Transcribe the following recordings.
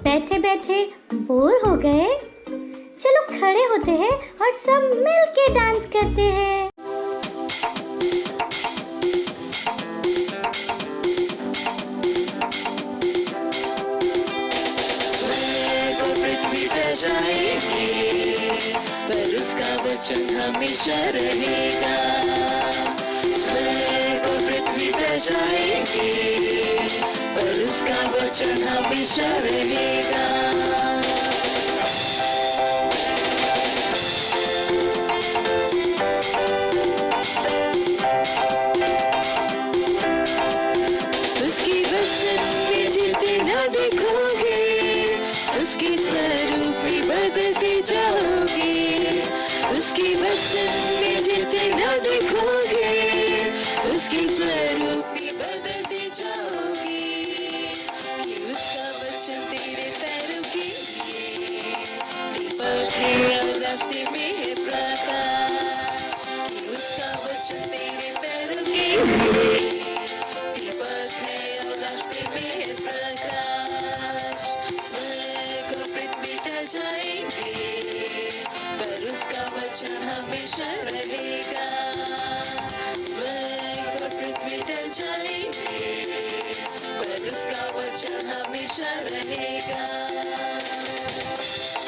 बैठे बैठे बोर हो गए? चलो खड़े होते हैं और सब मिल के डांस करते हैं। स्वर्ग और पृथ्वी टल जाएंगे, पर उसका वचन हमेशा रहेगा। स्वर्ग और पृथ्वी टल जाएंगे, पर उसका वचन हमेशा रहेगा। उसकी वचन में जीते ना देखोगे, उसकी स्वरूप में बदलते जाओगे। उसकी वचन में जीते ना देखोगे, उसकी स्वरूप में बदलते जाओगे। कि उसका वचन तेरे पैरों के लिए दीपक है और रास्ते में है प्रकाश। कि उसका वचन तेरे पैरों के लिए दीपक है और रास्ते में है प्रकाश। स्वर्ग और पृथ्वी टल जाएंगे, पर उसका वचन हमेशा रहेगा। स्वर्ग और पृथ्वी टल जाएंगे, पर उसका वचन हमेशा रहेगा।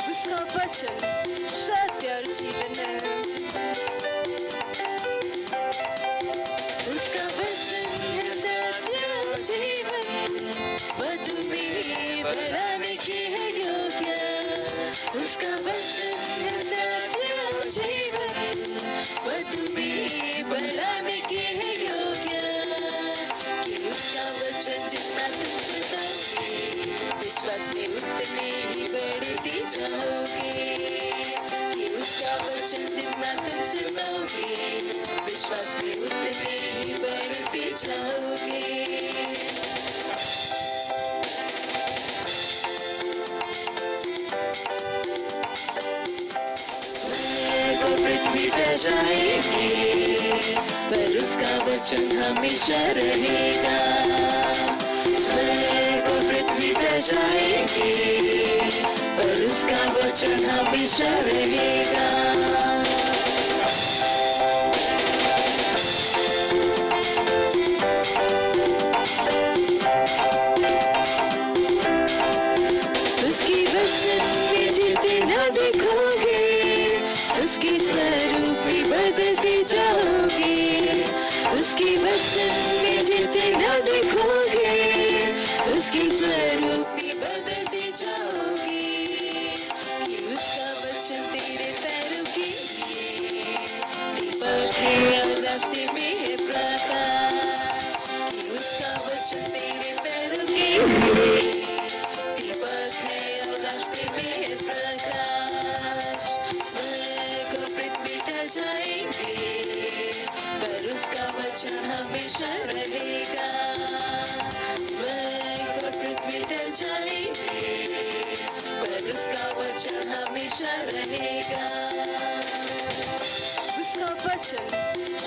उसका वचन सत्य और जीवन है। उसका वचन है सत्य और जीवन, वह तुम्हें बढ़ाने के है योग्य। उसका वचन है सत्य और जीवन, वह तुम्हें बढ़ाने के है योग्य। कि उसका वचन जितना तुम सुनोगे, विश्वास में उतने ही बढ़ते जाओगे। कि उसका वचन जितना तुम सुनोगे, विश्वास में उतने ही बढ़ते जाओगे। स्वर्ग और पृथ्वी टल जाएंगे, पर उसका वचन हमेशा रहेगा। स्वर्ग और पृथ्वी टल जाएंगे, पर उसका वचन हमेशा रहेगा। उसकी वचन में जीते ना देखोगे, उसकी स्वरूप में बदलते जाओगे। उसकी वचन में जीते ना देखोगे, उसकी स्वरूप में बदलते जाओगे। कि उसका वचन तेरे पैरों के लिए दीपक है और रास्ते में है प्रकाश। कि उसका वचन तेरे पैरों के लिए दीपक है और रास्ते में है प्रकाश। स्वर्ग और पृथ्वी टल जाएंगे, पर उसका वचन हमेशा रहेगा। स्वर्ग और पृथ्वी टल जाएंगे, पर उसका वचन हमेशा रहेगा। उसका वचन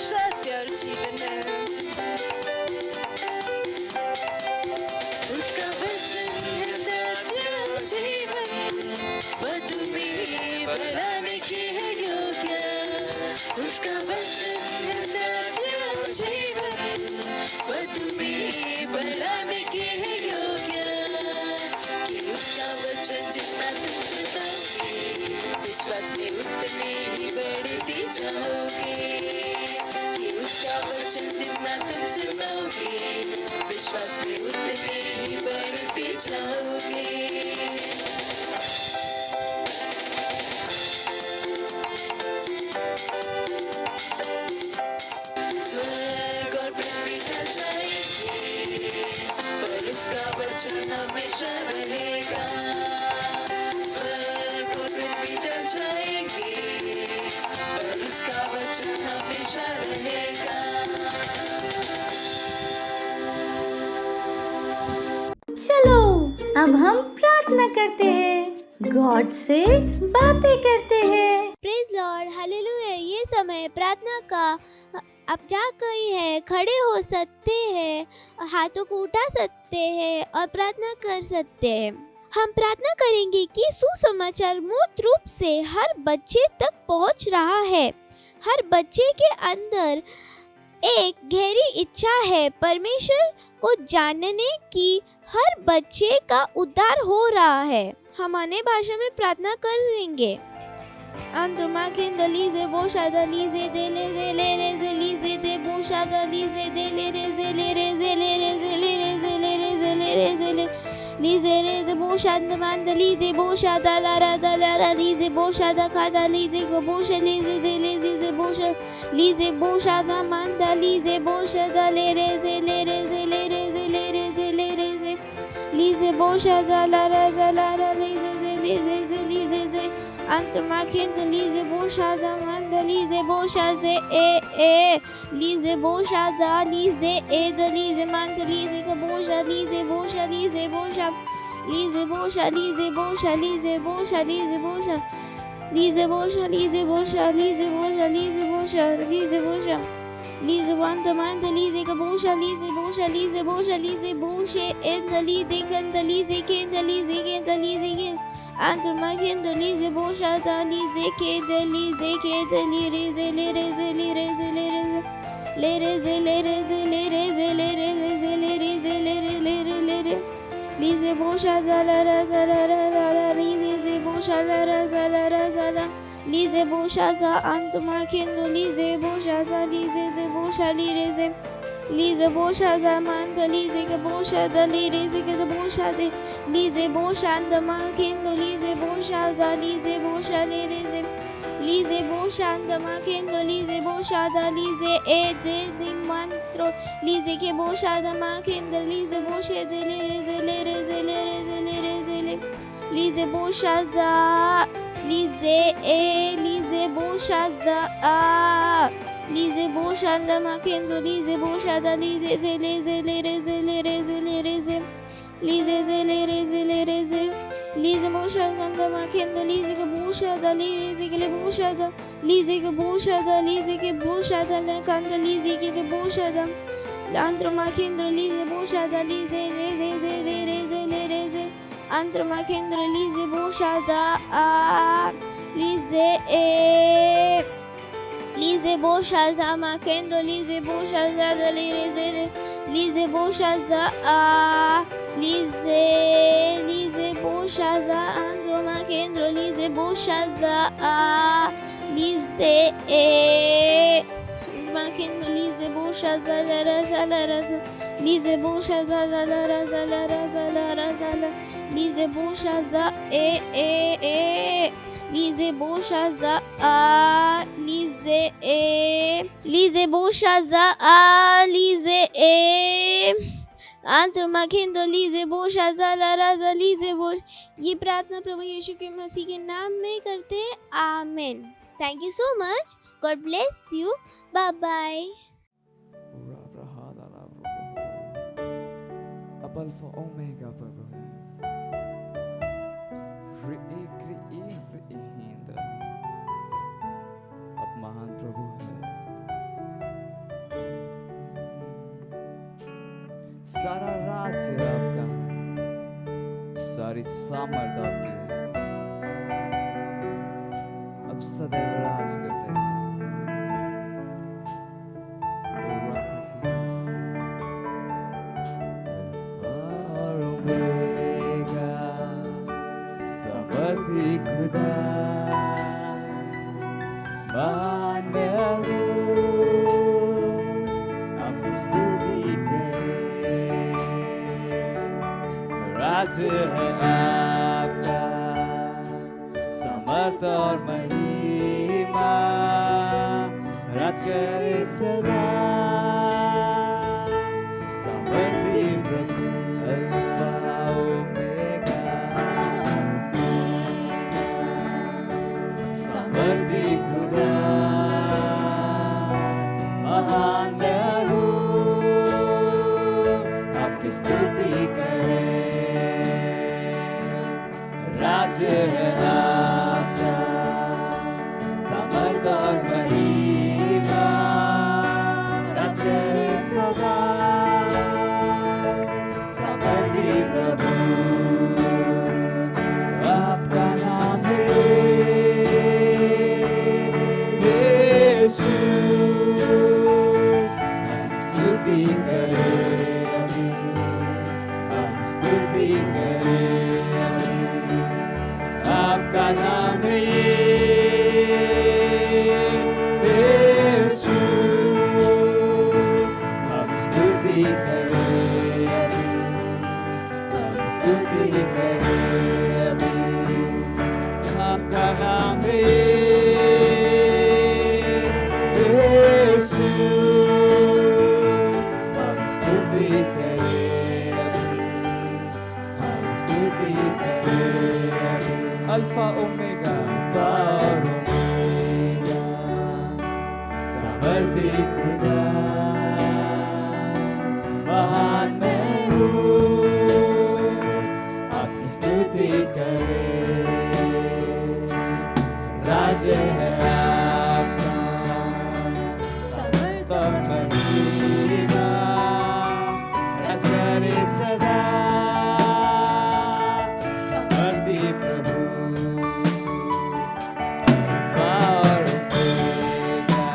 सत्य और जीवन है। उसका वचन है सत्य और जीवन, वह तुम्हें बढ़ाने के है योग्य। उसका वचन है सत्य और जीवन, वह तुम्हें बढ़ाने के है योग्य। कि उसका वचन जितना तुम सुनोगे, विश्वास में उतने ही बढ़ते जाओगे। कि उसका वचन जितना तुम सुनोगे, विश्वास में उतने ही बढ़ते जाओगे। स्वर्ग और पृथ्वी टल जाएंगे, पर उसका वचन हमेशा रहेगा। स्वर्ग और पृथ्वी टल जाएंगे, पर उसका वचन हमेशा रहेगा। चलो अब हम प्रार्थना करते हैं, गॉड से बातें करते हैं। Praise Lord, hallelujah. ये समय प्रार्थना का आप जहाँ कहीं है खड़े हो सकते हैं, हाथों को उठा सकते हैं और प्रार्थना कर सकते हैं। हम प्रार्थना करेंगे कि सुसमाचार मूर्त रूप से हर बच्चे तक पहुंच रहा है। हर बच्चे के अंदर एक गहरी इच्छा है परमेश्वर को जानने की। हर बच्चे का उद्धार हो रहा है। हम अन्य भाषा में प्रार्थना करेंगे। Antuma kindalize boşa da lize de reze lize de boşa da lize de reze lize reze boşa da mandalize boşa da la lize boşa da kada lize go boşa lize de boşa lize boşa da mandalize boşa da reze lize boşa da la lize Antuma kindalize boşa da mandalize boşa lize boşa da lize da lize mandalize go boşa lize boşa lize boşa lize boşa lize boşa lize boşa lize boşa lize boşa lize boşa lize boşa lize boşa lize boşa lize vanta mandalize go boşa lize boşa lize boşa lize boşa endalize kendalize kendalize Antuma kindalize boşa da lize kedalize lize boşa zala lize boşa zala lize boşa za antuma kindalize boşa za lize de boşa lize boşa da mandalize ke boşa da lize ke de boşa de lize boşa da mandalize boşa za lize boşa lize boşa da mandalize boşa da lize de mantro lize ke boşa da mandalize boşa de lize boşa za lize boşa za lize boşa da mandalize boşa da lize lize boşa da mandalize ke boşa da lize ke boşa da lize ke boşa da lize ke boşa da mandalize ke boşa da Antuma kindalize boşa da lize Antuma kindalize boşa da lize boşa za makendo lize boşa za da lize boşa za lize boşa za androma kendro lize boşa za lize makendo lize boşa za la lize boşa za la lize boşa za lize boşa za lize boşa za Antuma kindalize boşa za la lize boş। ये प्रार्थना प्रभु यीशु के मसीह के नाम में करते हैं। आमीन। Thank you so much. God bless you. Bye bye. Alpha Omega Baba hinda आप महान प्रभु है। सारा राज्य आपका है, सारी सामर्थ आपकी है। अब सदैव राज करते हैं। खुदा महान मैं हूँ, आपकी स्तुति करें। राज्य है आपका, समर्थ और महिमा, राज करे सदा। समर्थी प्रभु अल्फा ओमेगा, समर्थी खुदा महान मैं हूँ, आपकी स्तुति करें। राज्य है आपका, समर्थ और महिमा, राज करे सदा। समर्थी प्रभु करें अभी, हम स्तुति करें अभी। आपका नाम है यीशु, हम स्तुति करें अभी, हम स्तुति करें अभी। आपका नाम है यीशु, हम स्तुति करें अभी, हम स्तुति करें अभी। अल्फा ओमेगा, अल्फा और ओमेगा, सामर्थी खुदा, महान मैं हूँ, आपकी स्तुति करें। राज्य है आपका, समर्थ और महिमा, राज करे सदा, समर्थी प्रभु, अल्फा और ओमेगा,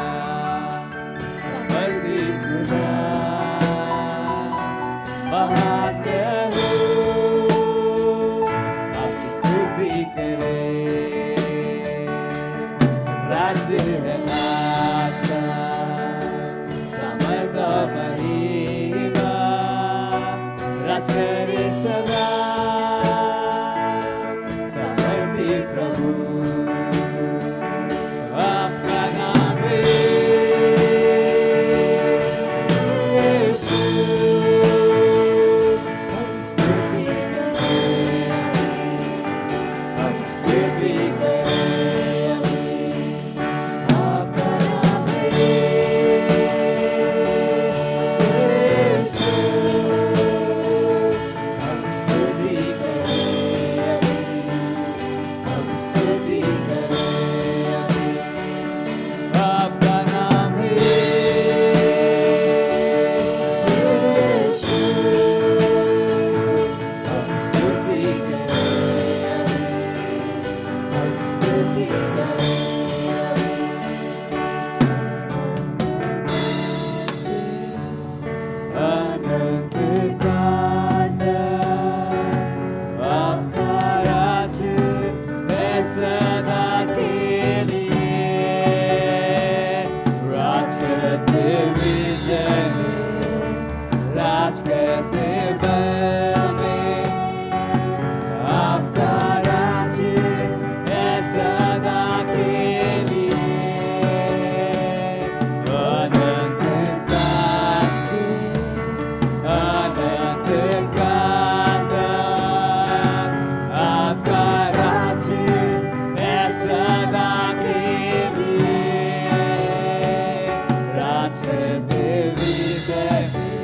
समर्थी खुदा, महान मैं हूँ, आपकी स्तुति करें। राज्य है आपका, समर्थ और महिमा, राज करे सदा, समर्थी प्रभु। आपका नाम है यीशु, हम स्तुति करें, हम स्तुति करें अभी। आपका नाम है यीशु, हम स्तुति करें अभी, हम स्तुति करें अभी। आपका नाम है यीशु, हम स्तुति करें अभी, हम स्तुति करें अभी। अनंत काल आपका राज्य है सदा के लिए, राज करते विजय में, राज करते बल में, आपका राज्य है सदा के लिए। अनंत काल से अनंत काल तक आपका राज्य है सदा के लिए, राज करते विजय में,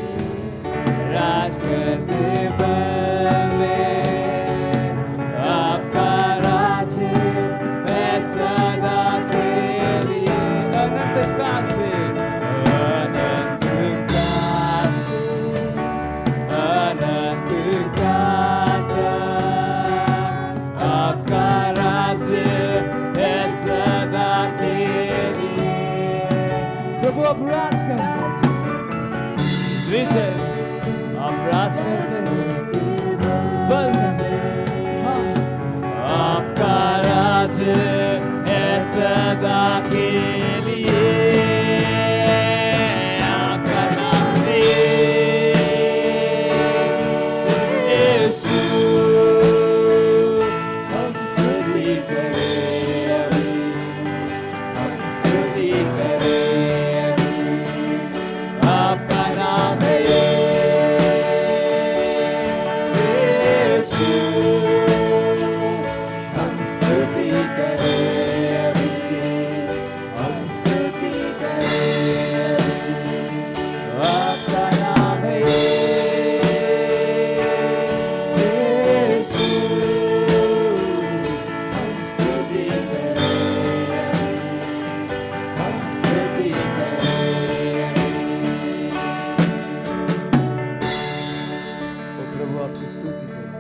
राज करते बल में, आपका राज्य है सदा के लिए। अनंत काल से अनंत काल से अनंत काल तक आपका राज्य है सदा के लिए। प्रभु आप राज करें, विजय आप राज करते बल में, आपका राज्य है सदा के लिए। आपका नाम है यीशु, हम स्तुति करें अभी, हम स्तुति करें अभी। आपका नाम है यीशु, हम स्तुति करें अभी, हम स्तुति करें अभी। आपका नाम है यीशु, हम स्तुति करें अभी, हम स्तुति करें अभी। ओ प्रभु आपकी स्तुति करें,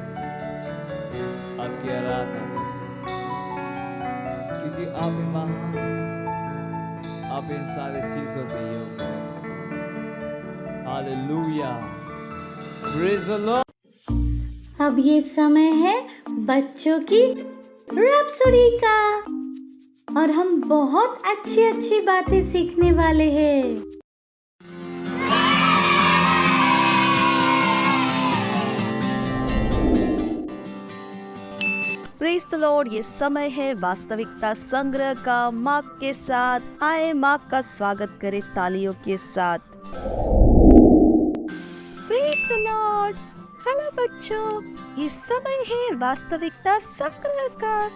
आपकी आराधना करें, क्योंकि आप ही महान, आप इन सारे चीजों के योग्य हैं। Hallelujah. Praise the Lord. अब ये समय है बच्चों की रैप्सोडी का और हम बहुत अच्छी अच्छी बातें सीखने वाले हैं। Praise the lord. ये समय है वास्तविकता संग्रह का। माँ के साथ आए, माँ का स्वागत करें तालियों के साथ। Praise the Lord. हेलो बच्चों, ये समय है वास्तविकता संग्रह का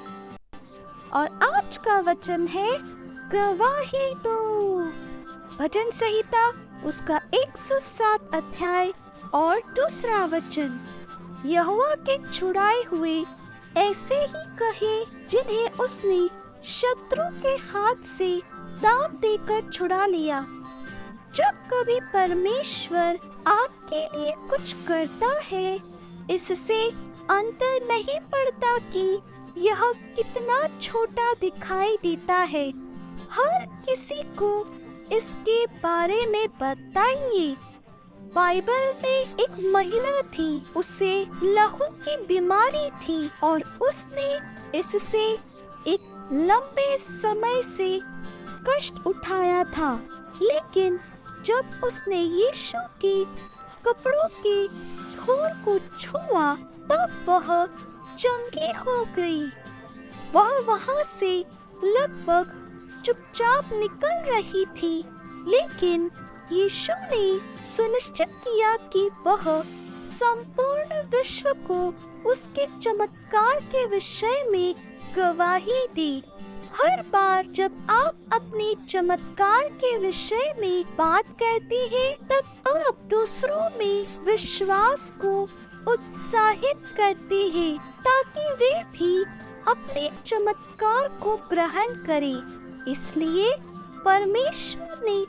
और आज का वचन है गवाही दो। भजन संहिता उसका 107 अध्याय और दूसरा वचन। यहोवा के छुड़ाए हुए ऐसे ही कहे जिन्हें उसने शत्रु के हाथ से दांव देकर छुड़ा लिया। जब कभी परमेश्वर आपके लिए कुछ करता है, इससे अंतर नहीं पड़ता कि यह कितना छोटा दिखाई देता है। हर किसी को इसके बारे में बताइए। बाइबल में एक महिला थी, उसे लहू की बीमारी थी और उसने इससे एक लंबे समय से कष्ट उठाया था। लेकिन जब उसने यीशु के कपड़ों के छोर को छुआ, तब वह चंगी हो गई। वह वहां से लगभग चुपचाप निकल रही थी, लेकिन यीशु ने सुनिश्चित किया कि वह संपूर्ण विश्व को उसके चमत्कार के विषय में गवाही दी। हर बार जब आप अपने चमत्कार के विषय में बात करते हैं, तब आप दूसरों में विश्वास को उत्साहित करते हैं ताकि वे भी अपने चमत्कार को ग्रहण करें। इसलिए परमेश्वर ने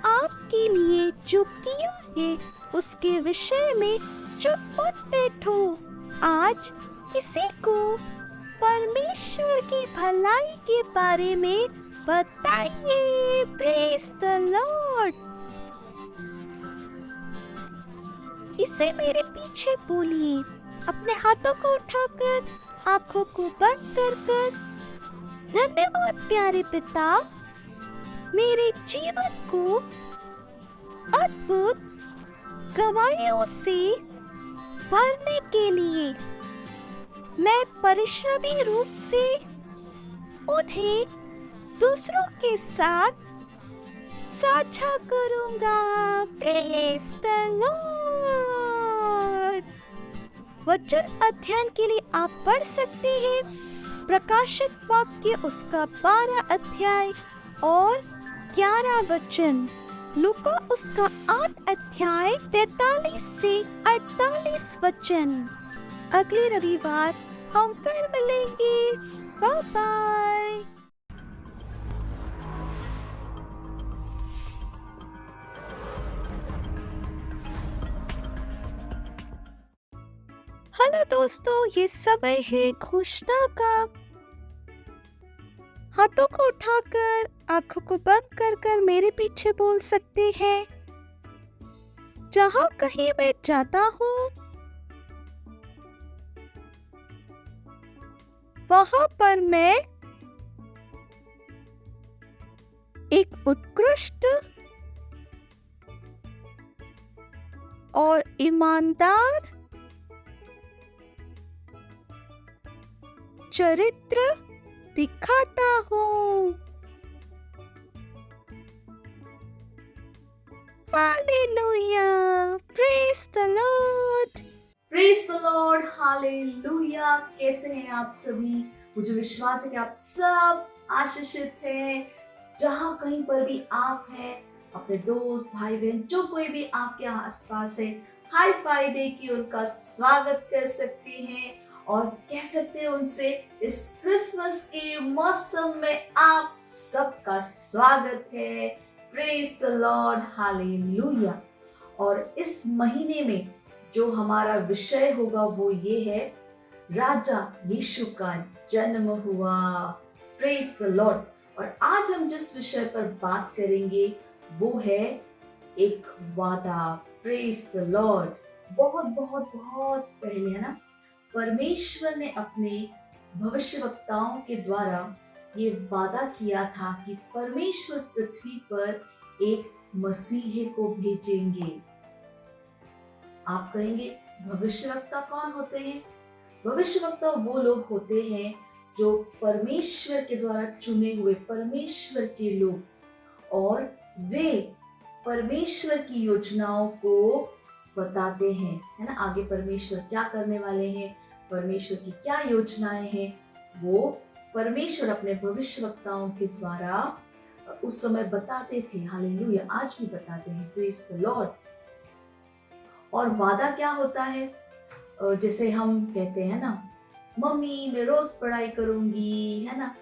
आपके लिए जो किया है उसके विषय में चुप मत बैठो। आज किसी को परमेश्वर की भलाई के बारे में बताइए। Praise the Lord. इसे मेरे पीछे बोलिए, अपने हाथों को उठाकर, आंखों को बंद कर कर। धन्यवाद प्यारे पिता, मेरे जीवन को अद्भुत गवाहियों से भरने के लिए। मैं परिश्रमी रूप से उन्हें दूसरों के साथ साझा करूंगा। Praise the Lord. वचन अध्ययन के लिए आप पढ़ सकते हैं प्रकाशित वाक्य उसका 12 अध्याय और 11 वचन, लूका उसका 8 अध्याय 43 से 48 वचन। अगले रविवार हम फिर मिलेंगे। Bye bye. हेलो दोस्तों, ये समय है घोषणा का। हाथों को उठाकर, आंखों को बंद कर कर मेरे पीछे बोल सकते हैं। जहां कहीं मैं जाता हूँ, वहां पर मैं एक उत्कृष्ट और ईमानदार चरित्र दिखाता हूँ। Hallelujah. Praise the Lord. Praise the Lord. Hallelujah. कैसे हैं आप सभी? मुझे विश्वास है कि आप सब आशीषित हैं। जहाँ कहीं पर भी आप हैं, अपने दोस्त भाई बहन जो कोई भी आपके आसपास है, हाई फाई दे के उनका स्वागत कर सकते हैं और कह सकते हैं उनसे, इस क्रिसमस के मौसम में आप सबका स्वागत है। Praise the Lord. हालेलुया। और इस महीने में जो हमारा विषय होगा वो ये है, राजा यीशु का जन्म हुआ। Praise the Lord. और आज हम जिस विषय पर बात करेंगे वो है एक वादा। Praise the Lord. बहुत बहुत बहुत पहले, है ना, परमेश्वर ने अपने भविष्यवक्ताओं के द्वारा ये वादा किया था कि परमेश्वर पृथ्वी पर एक मसीहे को भेजेंगे। आप कहेंगे भविष्यवक्ता कौन होते हैं? भविष्यवक्ता वो लोग होते हैं जो परमेश्वर के द्वारा चुने हुए परमेश्वर के लोग, और वे परमेश्वर की योजनाओं को बताते हैं, है ना। आगे परमेश्वर क्या करने वाले हैं, परमेश्वर की क्या योजनाएं हैं, वो परमेश्वर अपने भविष्यवक्ताओं के द्वारा उस समय बताते थे। हालेलुया, आज भी बताते हैं। Praise the Lord. और वादा क्या होता है? जैसे हम कहते हैं ना, मम्मी मैं रोज पढ़ाई करूंगी, है ना।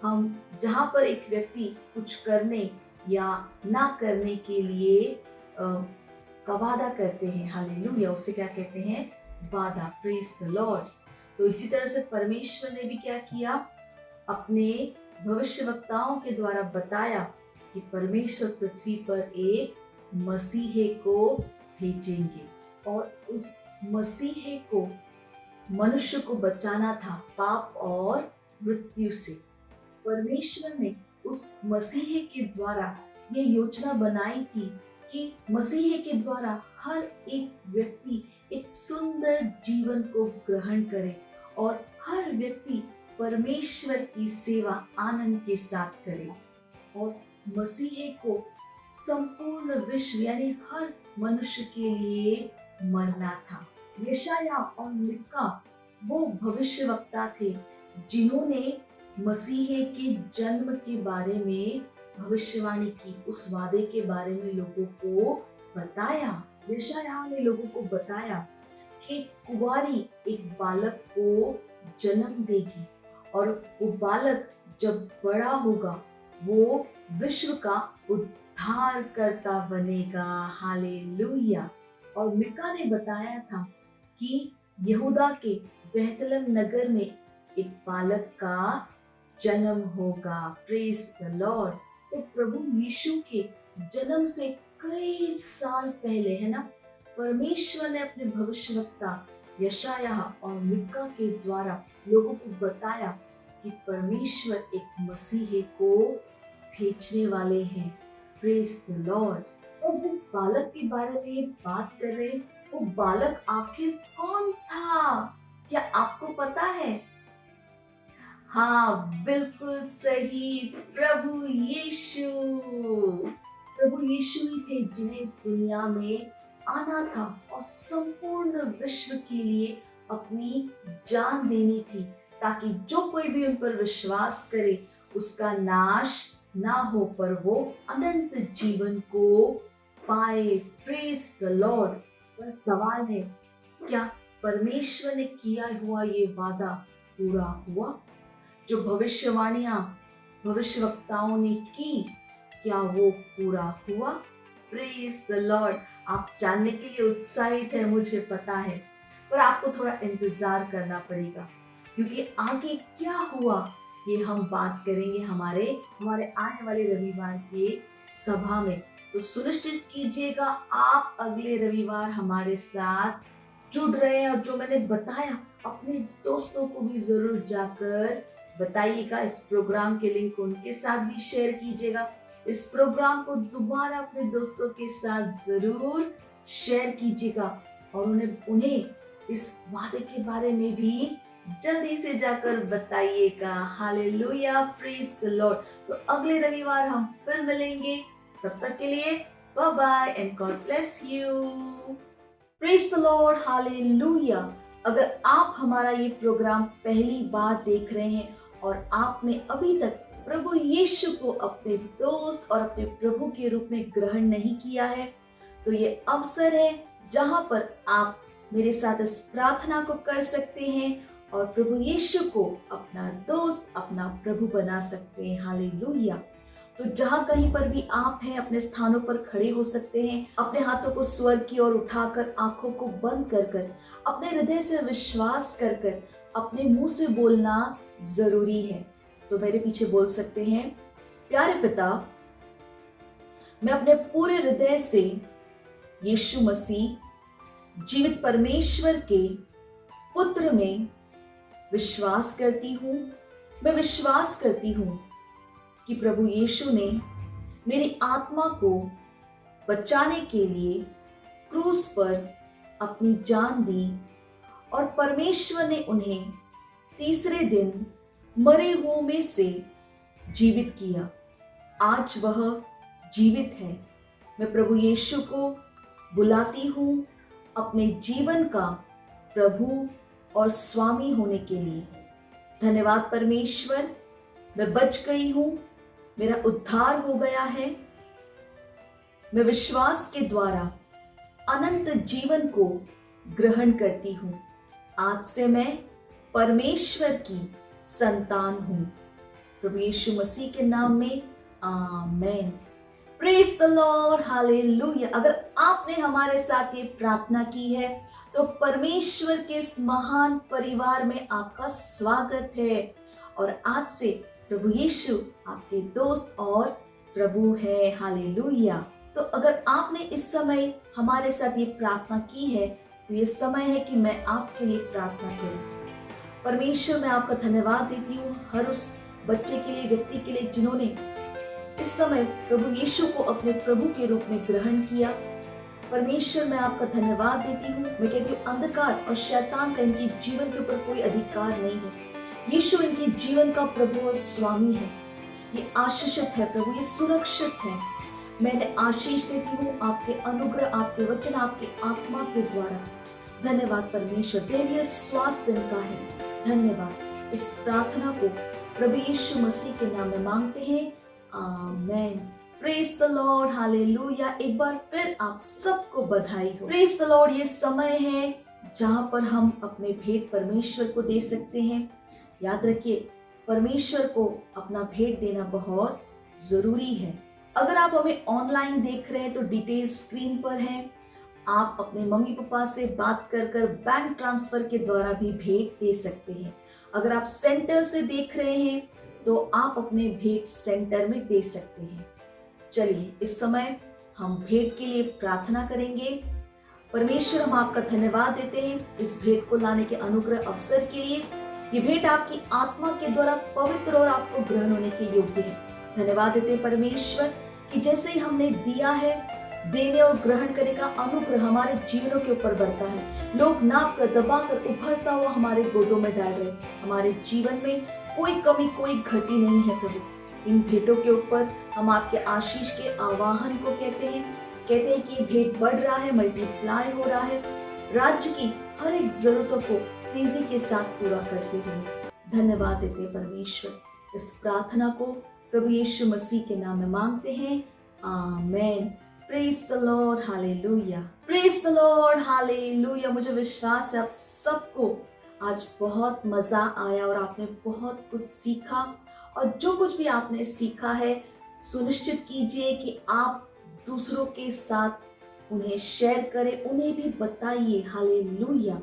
हम जहाँ पर एक व्यक्ति कुछ करने या ना करने के लिए का वादा करते हैं, हालेलुया, उसे क्या कहते हैं? वादा। Praise the Lord. तो इसी तरह से परमेश्वर ने भी क्या किया? अपने भविष्यवक्ताओं के द्वारा बताया कि परमेश्वर पृथ्वी पर एक मसीहे को भेजेंगे, और उस मसीहे को मनुष्य को बचाना था पाप और मृत्यु से। परमेश्वर ने उस मसीहे के द्वारा ये योजना बनाई थी कि मसीहे के द्वारा हर एक व्यक्ति एक सुंदर जीवन को ग्रहण करे और हर व्यक्ति परमेश्वर की सेवा आनंद के साथ करे। और मसीहे को संपूर्ण विश्व यानी हर मनुष्य के लिए मरना था। यशायाह और मिका वो भविष्यवक्ता थे जिन्होंने मसीहे के जन्म के बारे में भविष्यवाणी की, उस वादे के बारे में लोगों को बताया। यशायाह ने लोगों को बताया कि कुंवारी एक बालक को जन्म देगी और वो बालक जब बड़ा होगा वो विश्व का उद्धार करता बनेगा। हालेलुया। और मिका ने बताया था कि यहूदा के बेथलेहम नगर में एक बालक का जन्म होगा। Praise the Lord. तो प्रभु यीशु के जन्म से कई साल पहले, है ना, परमेश्वर ने अपने भविष्यवक्ता यशायाह और मिका के द्वारा लोगों को बताया कि परमेश्वर एक मसीहे को भेजने वाले हैं। Praise the Lord. और जिस बालक के बारे में ये बात कर रहे हैं, वो बालक आखिर कौन था? क्या आपको पता है? हाँ, बिल्कुल सही, प्रभु यीशु। प्रभु यीशु ही थे जिन्हें इस दुनिया में आना था और संपूर्ण विश्व के लिए अपनी जान देनी थी, ताकि जो कोई भी उन पर विश्वास करे उसका नाश ना हो, पर वो अनंत जीवन को पाए। Praise the Lord. पर सवाल है, क्या परमेश्वर ने किया हुआ ये वादा पूरा हुआ? जो भविष्यवाणियां भविष्यवक्ताओं ने की, क्या वो पूरा हुआ? Praise the Lord. आप जानने के लिए उत्साहित है, मुझे पता है, पर आपको थोड़ा इंतजार करना पड़ेगा, क्योंकि आगे क्या हुआ ये हम बात करेंगे हमारे आने वाले रविवार के सभा में। तो सुनिश्चित कीजिएगा आप अगले रविवार हमारे साथ जुड़ रहे हैं, और जो मैंने बताया अपने दोस्तों को भी जरूर जाकर बताइएगा। इस प्रोग्राम के लिंक उनके साथ भी शेयर कीजिएगा। इस प्रोग्राम को दोबारा अपने दोस्तों के साथ जरूर शेयर कीजिएगा, और उन्हें इस वादे के बारे में भी जल्दी से जाकर बताइएगा। Hallelujah, praise the Lord. तो अगले रविवार हम फिर मिलेंगे, तब तक के लिए bye bye and God bless you. Praise the Lord. Hallelujah. अगर आप हमारा ये प्रोग्राम पहली बार देख रहे हैं और आपने अभी तक प्रभु यीशु को अपने दोस्त और अपने प्रभु के रूप में ग्रहण नहीं किया है, तो ये अवसर है जहां पर आप मेरे साथ इस प्रार्थना को कर सकते हैं और प्रभु यीशु को अपना दोस्त, अपना प्रभु बना सकते हैं। हालेलुया। तो जहां कहीं पर भी आप हैं, अपने स्थानों पर खड़े हो सकते हैं, अपने हाथों को स्वर्ग की ओर उठाकर, आंखों को बंद कर अपने हृदय से विश्वास कर अपने मुंह से बोलना जरूरी है। तो मेरे पीछे बोल सकते हैं, प्यारे पिता, मैं अपने पूरे हृदय से यीशु मसीह जीवित परमेश्वर के पुत्र में विश्वास करती हूँ। मैं विश्वास करती हूँ कि प्रभु यीशु ने मेरी आत्मा को बचाने के लिए क्रूस पर अपनी जान दी और परमेश्वर ने उन्हें तीसरे दिन मरे हुओं में से जीवित किया। आज वह जीवित है। मैं प्रभु यीशु को बुलाती हूँ अपने जीवन का प्रभु और स्वामी होने के लिए। धन्यवाद परमेश्वर, मैं बच गई हूँ, मेरा उद्धार हो गया है। मैं विश्वास के द्वारा अनंत जीवन को ग्रहण करती हूँ। आज से मैं परमेश्वर की संतान हूँ। प्रभु यीशु मसीह के नाम में amen. Praise the Lord, hallelujah. अगर आपने हमारे साथ ये प्रार्थना की है तो परमेश्वर के इस महान परिवार में आपका स्वागत है। और आज से प्रभु यीशु आपके दोस्त और प्रभु है। हालेलुया। तो अगर आपने इस समय हमारे साथ ये प्रार्थना की है तो ये समय है कि मैं आपके लिए प्रार्थना करूं। परमेश्वर, मैं आपका धन्यवाद देती हूँ हर उस बच्चे के लिए, व्यक्ति के लिए जिन्होंने इस समय प्रभु यीशु को अपने प्रभु के रूप में ग्रहण किया। परमेश्वर, मैं आपका धन्यवाद देती हूँ। मैं कहती हूँ अंधकार और शैतान का इनके जीवन के ऊपर कोई अधिकार नहीं है। यीशु इनके जीवन का प्रभु और स्वामी है। ये आशीषित है प्रभु, ये सुरक्षित है। मैंने आशीष देती हूँ आपके अनुग्रह, आपके वचन, आपके आत्मा के द्वारा। धन्यवाद परमेश्वर, देवीय स्वास्थ्य इनका है। धन्यवाद। इस प्रार्थना को प्रभु यीशु मसीह के नाम में मांगते हैं, amen. Praise the Lord, hallelujah. एक बार फिर आप सबको बधाई हो। Praise the lord. ये समय है जहाँ पर हम अपने भेंट परमेश्वर को दे सकते हैं। याद रखिए, परमेश्वर को अपना भेंट देना बहुत जरूरी है। अगर आप हमें ऑनलाइन देख रहे हैं तो डिटेल स्क्रीन पर है। आप अपने मम्मी पापा से बात कर बैंक ट्रांसफर के द्वारा भी भेंट दे सकते हैं। अगर आप सेंटर से देख रहे हैं तो आप अपने भेंट सेंटर में दे सकते हैं। चलिए इस समय हम भेंट के लिए प्रार्थना करेंगे। परमेश्वर, हम आपका धन्यवाद देते हैं इस भेंट को लाने के अनुग्रह अवसर के लिए। ये भेंट आपकी आत्मा के द्वारा पवित्र और आपको ग्रहण होने के योग्य है। धन्यवाद देते हैं परमेश्वर कि जैसे ही हमने दिया है, देने और ग्रहण करने का अनुग्रह हमारे जीवनों के ऊपर बढ़ता है। लोग नाप कर, दबा कर उभरता हुआ हमारे गोदों में डाल रहे हैं। हमारे जीवन में कोई कमी, कोई घटी नहीं है प्रभु। इन भेंटों के ऊपर हम आपके आशीष के आवाहन को कहते हैं कि भेंट बढ़ रहा है, मल्टीप्लाई हो रहा है। राज्य की हर एक जरूरतों को तेजी के साथ पूरा करते हुए धन्यवाद देते हैं परमेश्वर। इस प्रार्थना को प्रभु यीशु मसीह के नाम में मांगते हैं, amen. Praise the Lord, hallelujah. Praise the Lord, hallelujah. मुझे विश्वास है आप सबको आज बहुत मजा आया और आपने बहुत कुछ सीखा। और जो कुछ भी आपने सीखा है, सुनिश्चित कीजिए कि आप दूसरों के साथ उन्हें शेयर करें, उन्हें भी बताइए। Hallelujah,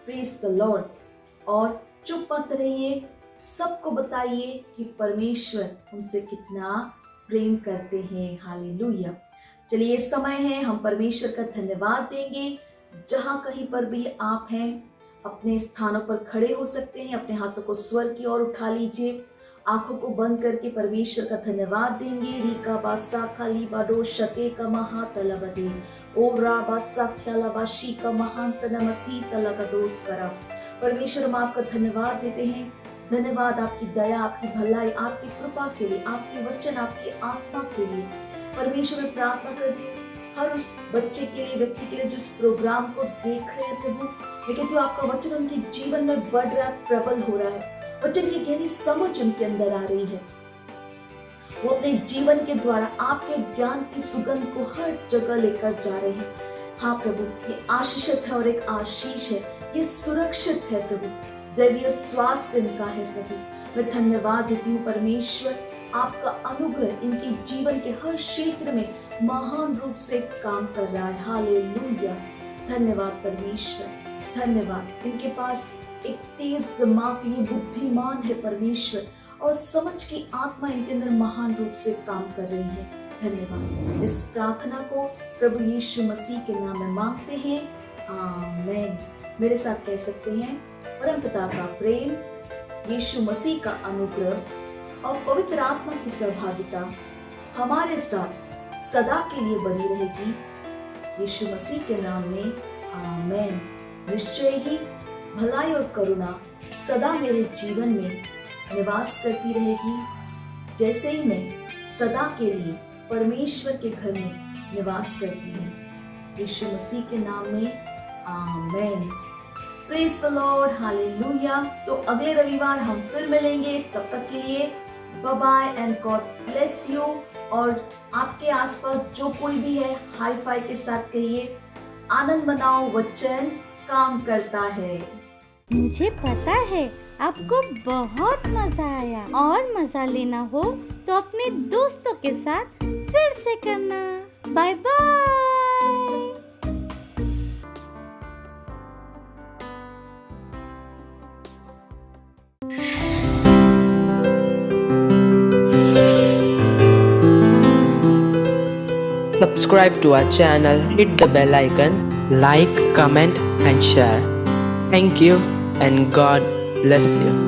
praise the Lord. और चुप मत रहिए, सबको बताइए कि परमेश्वर उनसे कितना प्रेम करते हैं। हालेलुया। चलिए समय है हम परमेश्वर का धन्यवाद देंगे। जहां कहीं पर भी आप हैं, अपने स्थानों पर खड़े हो सकते हैं। अपने हाथों को स्वर की ओर उठा लीजिए, आंखों को बंद करके परमेश्वर का धन्यवाद देंगे। रीका बासा खाली बाडो शते का महातलबदे ओ राबासा ख्यालाबाशी का महांत नमसी तलगदोस करा। परमेश्वर, हम आपका धन्यवाद देते हैं। धन्यवाद आपकी दया, आपकी भलाई, आपकी कृपा के लिए, आपके वचन, आपकी आत्मा के लिए। परमेश्वर, मैं प्रार्थना करती हूँ हर उस बच्चे के लिए, व्यक्ति के लिए जिस प्रोग्राम को देख रहे हैं प्रभु। मैं कहती हूँ आपका वचन उनके जीवन में बढ़ रहा है, प्रबल हो रहा है। वचन की गहरी समझ उनके अंदर आ रही है। वो अपने जीवन के द्वारा आपके ज्ञान की सुगंध को हर जगह लेकर जा रहे हैं। हाँ प्रभु, ये आशीषित है और एक आशीष है, ये सुरक्षित है प्रभु। दैवीय स्वास्थ्य इनका है प्रभु। मैं धन्यवाद देती हूँ परमेश्वर, आपका अनुग्रह इनके जीवन के हर क्षेत्र में महान रूप से काम कर रहा है। हालेलुया। धन्यवाद परमेश्वर, धन्यवाद। इनके पास एक तेज दिमाग, ये बुद्धिमान है परमेश्वर, और समझ की आत्मा इनके अंदर महान रूप से काम कर रही है। धन्यवाद। इस प्रार्थना को प्रभु यीशु मसीह के नाम में मांगते हैं, आमीन। मेरे साथ कह सकते हैं, परमपिता का प्रेम, यीशु मसीह का अनुग्रह और पवित्र आत्मा की सहभागिता हमारे साथ सदा के लिए बनी रहेगी, यीशु मसीह के नाम में, आमीन। निश्चय ही भलाई और करुणा सदा मेरे जीवन में निवास करती रहेगी, जैसे ही मैं सदा के लिए परमेश्वर के घर में निवास करती हूँ, यीशु मसीह के नाम में, आमीन। Praise the Lord, hallelujah. तो अगले रविवार हम फिर मिलेंगे, तब तक के लिए bye bye and God bless you. और आपके आसपास जो कोई भी है, हाई फाई के साथ कहिए, आनंद मनाओ, वचन काम करता है। मुझे पता है आपको बहुत मजा आया, और मजा लेना हो तो अपने दोस्तों के साथ फिर से करना। Bye bye. Subscribe to our channel, hit the bell icon, like, comment and share. Thank you and God bless you.